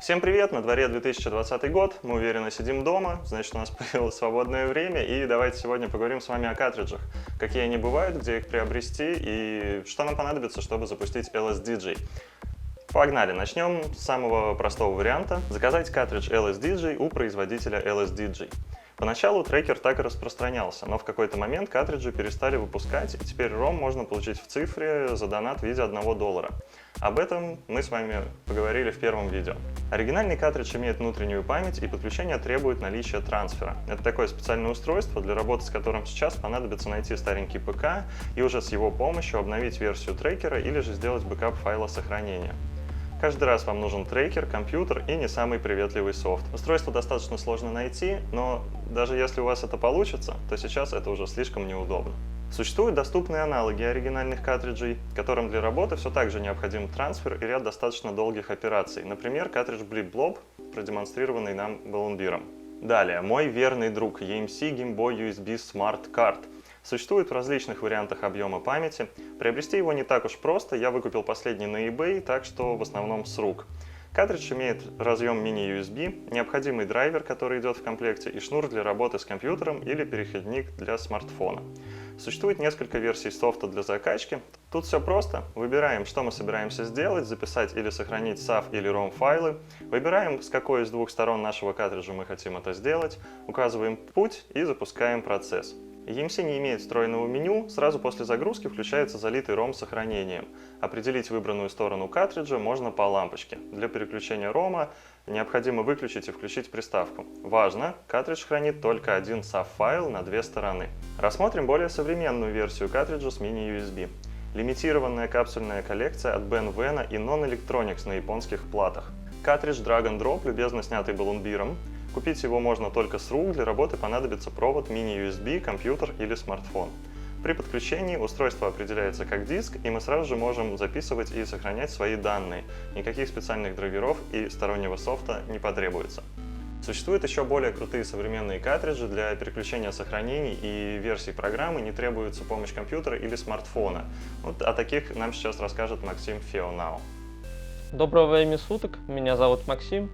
Всем привет! На дворе 2020 год, мы уверенно сидим дома, значит, у нас появилось свободное время, и давайте сегодня поговорим с вами о картриджах. Какие они бывают, где их приобрести и что нам понадобится, чтобы запустить LSDJ. Погнали! Начнем с самого простого варианта. Заказать картридж LSDJ у производителя LSDJ. Поначалу трекер так и распространялся, но в какой-то момент картриджи перестали выпускать, и теперь ROM можно получить в цифре за донат в виде $1. Об этом мы с вами поговорили в первом видео. Оригинальный картридж имеет внутреннюю память, и подключение требует наличия трансфера. Это такое специальное устройство, для работы с которым сейчас понадобится найти старенький ПК и уже с его помощью обновить версию трекера или же сделать бэкап файла сохранения. Каждый раз вам нужен трекер, компьютер и не самый приветливый софт. Устройство достаточно сложно найти, но даже если у вас это получится, то сейчас это уже слишком неудобно. Существуют доступные аналоги оригинальных картриджей, которым для работы все так же необходим трансфер и ряд достаточно долгих операций. Например, картридж Blip Blob, продемонстрированный нам Balloonbear'ом. Далее, мой верный друг EMC Game Boy USB Smart Card. Существует в различных вариантах объема памяти. Приобрести его не так уж просто, я выкупил последний на eBay, так что в основном с рук. Картридж имеет разъем mini-USB, необходимый драйвер, который идет в комплекте, и шнур для работы с компьютером или переходник для смартфона. Существует несколько версий софта для закачки. Тут все просто. Выбираем, что мы собираемся сделать, записать или сохранить SAV или ROM файлы. Выбираем, с какой из двух сторон нашего картриджа мы хотим это сделать, указываем путь и запускаем процесс. EMC не имеет встроенного меню, сразу после загрузки включается залитый ROM с сохранением. Определить выбранную сторону картриджа можно по лампочке. Для переключения ROM необходимо выключить и включить приставку. Важно, картридж хранит только один SAV-файл на две стороны. Рассмотрим более современную версию картриджа с мини-USB. Лимитированная капсульная коллекция от Ben Vena и Non Electronics на японских платах. Картридж Drag and Drop, любезно снятый Balloonbear'ом. Купить его можно только с рук, для работы понадобится провод мини-USB, компьютер или смартфон. При подключении устройство определяется как диск, и мы сразу же можем записывать и сохранять свои данные. Никаких специальных драйверов и стороннего софта не потребуется. Существуют еще более крутые современные картриджи. Для переключения сохранений и версий программы не требуется помощь компьютера или смартфона. Вот о таких нам сейчас расскажет Максим Феонау. Доброго времени суток, меня зовут Максим.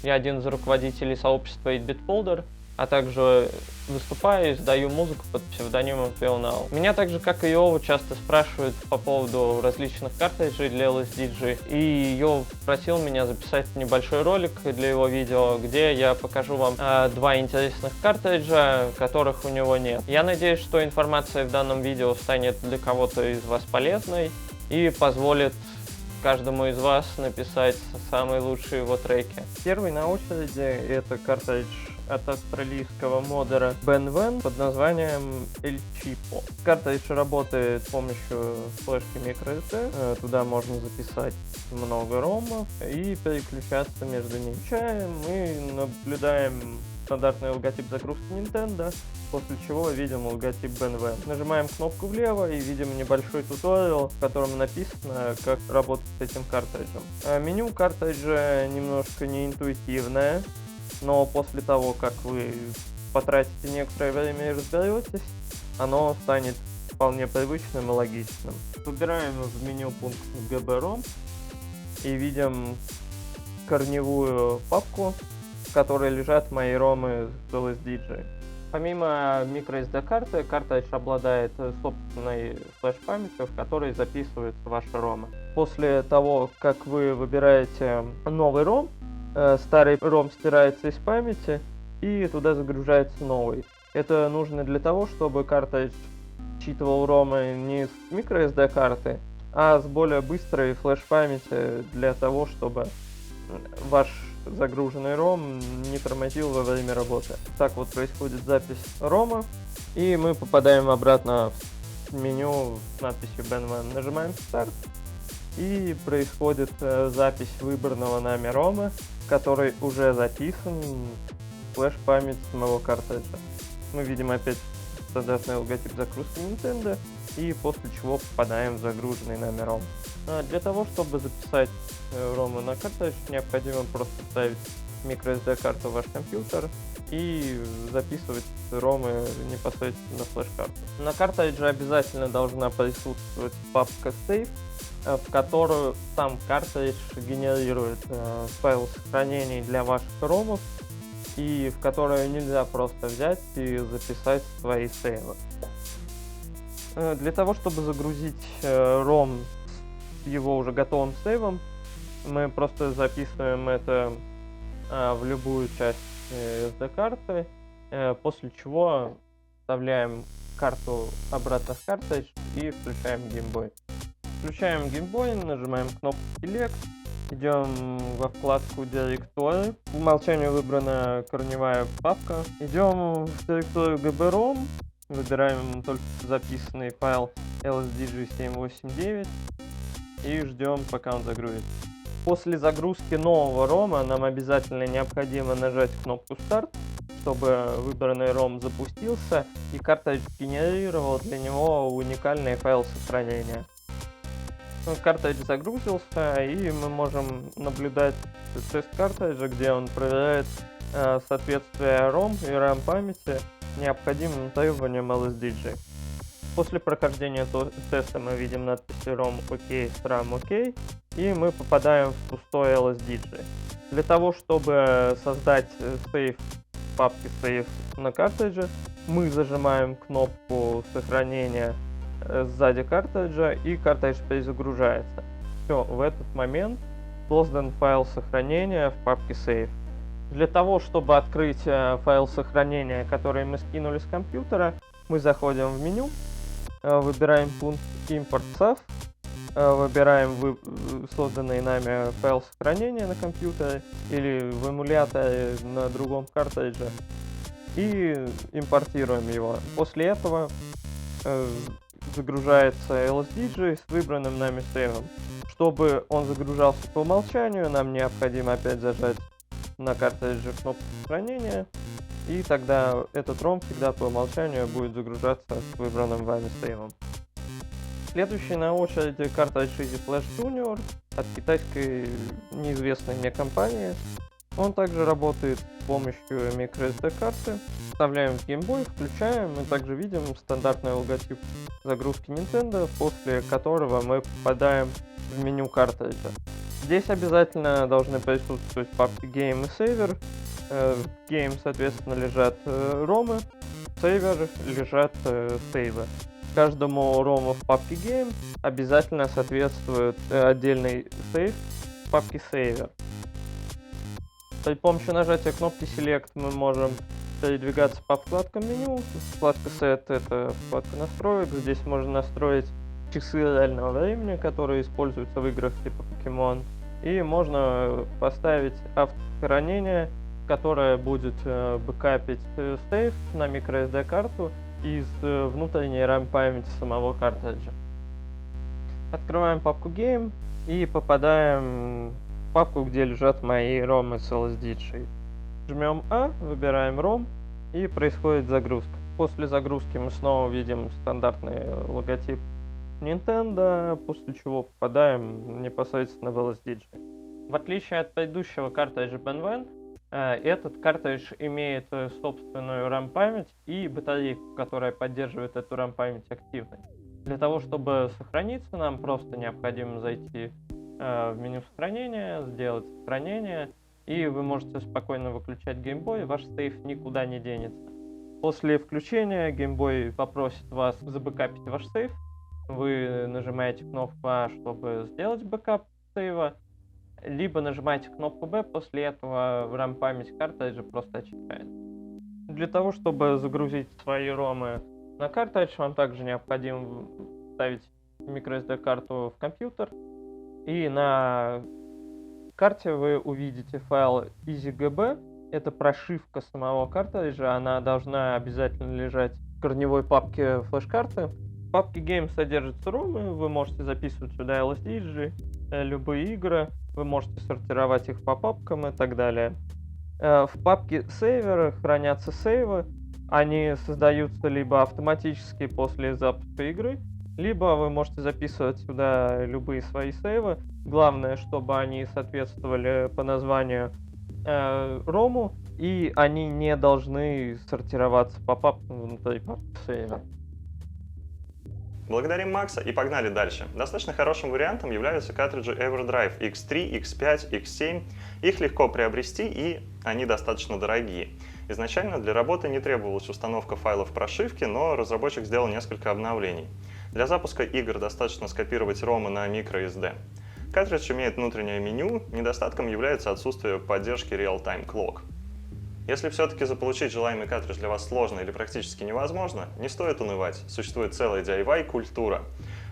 Я один из руководителей сообщества 8-Bit Folder, а также выступаю и издаю музыку под псевдонимом Феонау. Меня так же, как и Йову, часто спрашивают по поводу различных картриджей для LSDJ, и Йов просил меня записать небольшой ролик для его видео, где я покажу вам два интересных картриджа, которых у него нет. Я надеюсь, что информация в данном видео станет для кого-то из вас полезной и позволит каждому из вас написать самые лучшие его треки. Первый на очереди это картридж от австралийского модера Ben Vena под названием El Chipo. Картридж работает с помощью флешки microSD. Туда можно записать много ромов и переключаться между ними. Мы наблюдаем стандартный логотип загрузки Nintendo, после чего видим логотип Ben Vena. Нажимаем кнопку влево и видим небольшой туториал, в котором написано, как работать с этим картриджем. Меню картриджа немножко неинтуитивное, но после того, как вы потратите некоторое время и разберетесь, оно станет вполне привычным и логичным. Выбираем в меню пункт GB-ROM и видим корневую папку, в которой лежат мои ромы с LSDJ. Помимо microSD-карты, картридж обладает собственной флеш-памятью, в которой записываются ваши ромы. После того, как вы выбираете новый ром, старый ром стирается из памяти и туда загружается новый. Это нужно для того, чтобы картридж считывал ромы не с microSD-карты, а с более быстрой флеш-памяти для того, чтобы ваш загруженный ROM не тормозил во время работы. Так вот происходит запись ROM, и мы попадаем обратно в меню с надписью Ben Vena. Нажимаем Start, и происходит запись выбранного нами ROM, который уже записан в флеш-память моего картриджа. Мы видим опять стандартный логотип загрузки Nintendo, и после чего попадаем в загруженный нами ROM. Для того, чтобы записать ROM на картридж, необходимо просто вставить microSD-карту в ваш компьютер и записывать ROM непосредственно на флеш-карту. На картридже обязательно должна присутствовать папка Save. в которую сам картридж генерирует файл сохранений для ваших ромов, и в которую нельзя просто взять и записать свои сейвы. Для того, чтобы загрузить ROM с его уже готовым сейвом, мы просто записываем это в любую часть SD-карты, после чего вставляем карту обратно в картридж и включаем Game Boy. Включаем Game Boy, нажимаем кнопку Select, идем во вкладку Directory. По умолчанию выбрана корневая папка. Идем в директорию GB-ROM, выбираем только записанный файл lsdg789 и ждем, пока он загрузится. После загрузки нового рома нам обязательно необходимо нажать кнопку Start, чтобы выбранный ROM запустился и картридж генерировал для него уникальный файл сохранения. Картридж загрузился, и мы можем наблюдать тест картриджа, где он проверяет соответствие ROM и RAM памяти необходимым требованиям LSDG. После прохождения теста мы видим надписи ROM OK, RAM OK, и мы попадаем в пустой LSDG. Для того, чтобы создать сейв в папке Save на картридже, мы зажимаем кнопку сохранения сзади картриджа, и картридж перезагружается. Все, в этот момент создан файл сохранения в папке Save. Для того, чтобы открыть файл сохранения, который мы скинули с компьютера, мы заходим в меню, выбираем пункт Import Save, выбираем созданный нами файл сохранения на компьютере или в эмуляторе на другом картридже и импортируем его. После этого загружается LSDG с выбранным нами сейвом. Чтобы он загружался по умолчанию, нам необходимо опять зажать на картридже кнопку сохранения, и тогда этот ROM всегда по умолчанию будет загружаться с выбранным вами сейвом. Следующий на очереди картридж Easy Flash Junior от китайской неизвестной мне компании. Он также работает с помощью microSD карты. Вставляем в Game Boy, включаем, и также видим стандартный логотип загрузки Nintendo, после которого мы попадаем в меню картриджа. Здесь обязательно должны присутствовать папки Game и Saver. В Game, соответственно, лежат ромы, в Saver лежат сейвы. Каждому рому в папке Game обязательно соответствует отдельный сейв в папке Saver. При помощи нажатия кнопки Select мы можем передвигаться по вкладкам меню. Вкладка Set — это вкладка настроек. Здесь можно настроить часы реального времени, которые используются в играх типа Pokemon. И можно поставить автосохранение, которое будет бэкапить сейв на microSD карту из внутренней RAM памяти самого картриджа. Открываем папку Game и попадаем в папку, где лежат мои ROM с LSDG. Жмем А, выбираем ROM, и происходит загрузка. После загрузки мы снова видим стандартный логотип Nintendo, после чего попадаем непосредственно в LSDG. В отличие от предыдущего картриджа Benven, этот картридж имеет собственную RAM-память и батарейку, которая поддерживает эту RAM-память активной. Для того, чтобы сохраниться, нам просто необходимо зайти в меню сохранения, сделать сохранение, и вы можете спокойно выключать Game Boy, ваш сейф никуда не денется. После включения Game Boy попросит вас забэкапить ваш сейф. Вы нажимаете кнопку А, чтобы сделать бэкап сейва, либо нажимаете кнопку Б, после этого RAM-память картриджа просто очищается. Для того, чтобы загрузить свои ромы на картридж, вам также необходимо вставить microSD-карту в компьютер, и на карте вы увидите файл EasyGB. Это прошивка самого картриджа, она должна обязательно лежать в корневой папке флеш-карты. В папке Game содержатся ромы, вы можете записывать сюда LSDG, любые игры, вы можете сортировать их по папкам и так далее. В папке Saver хранятся сейвы, они создаются либо автоматически после запуска игры, либо вы можете записывать сюда любые свои сейвы. Главное, чтобы они соответствовали по названию рому, и они не должны сортироваться по папкам внутри папки Saver. Благодарим Макса и погнали дальше. Достаточно хорошим вариантом являются картриджи EverDrive X3, X5, X7. Их легко приобрести, и они достаточно дорогие. Изначально для работы не требовалась установка файлов прошивки, но разработчик сделал несколько обновлений. Для запуска игр достаточно скопировать ромы на microSD. Картридж имеет внутреннее меню, недостатком является отсутствие поддержки Real-Time Clock. Если все-таки заполучить желаемый картридж для вас сложно или практически невозможно, не стоит унывать, существует целая DIY-культура.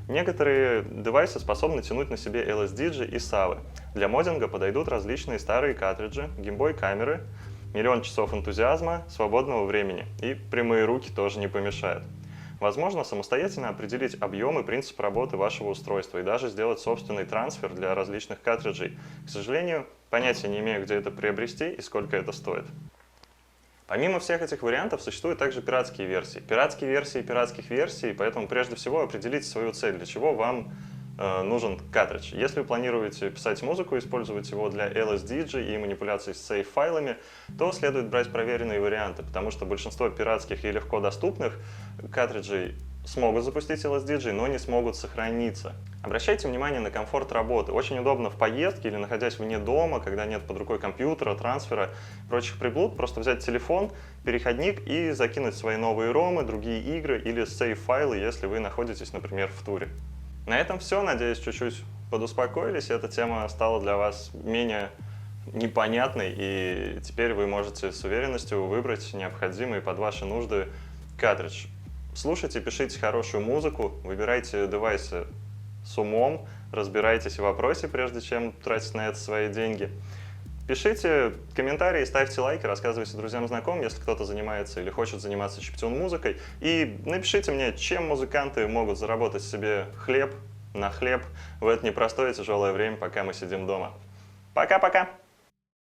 Некоторые девайсы способны тянуть на себе LSD и SAVы. Для моддинга подойдут различные старые картриджи, геймбой-камеры, миллион часов энтузиазма, свободного времени, и прямые руки тоже не помешают. Возможно самостоятельно определить объем и принцип работы вашего устройства и даже сделать собственный трансфер для различных картриджей. К сожалению, понятия не имею, где это приобрести и сколько это стоит. Помимо всех этих вариантов, существуют также пиратские версии. Пиратские версии пиратских версий, поэтому прежде всего определите свою цель, для чего вам нужен картридж. Если вы планируете писать музыку, использовать его для LSD и манипуляций с сейф-файлами, то следует брать проверенные варианты, потому что большинство пиратских и легко доступных картриджей смогут запустить LSD, но не смогут сохраниться. Обращайте внимание на комфорт работы. Очень удобно в поездке или находясь вне дома, когда нет под рукой компьютера, трансфера и прочих приблуд, просто взять телефон, переходник и закинуть свои новые ромы, другие игры или сейф-файлы, если вы находитесь, например, в туре. На этом все. Надеюсь, чуть-чуть подуспокоились, и эта тема стала для вас менее непонятной, и теперь вы можете с уверенностью выбрать необходимый под ваши нужды картридж. Слушайте, пишите хорошую музыку, выбирайте девайсы с умом, разбирайтесь в вопросе, прежде чем тратить на это свои деньги. Пишите комментарии, ставьте лайки, рассказывайте друзьям, знакомым, если кто-то занимается или хочет заниматься чиптюн-музыкой. И напишите мне, чем музыканты могут заработать себе хлеб на хлеб в это непростое и тяжелое время, пока мы сидим дома. Пока-пока!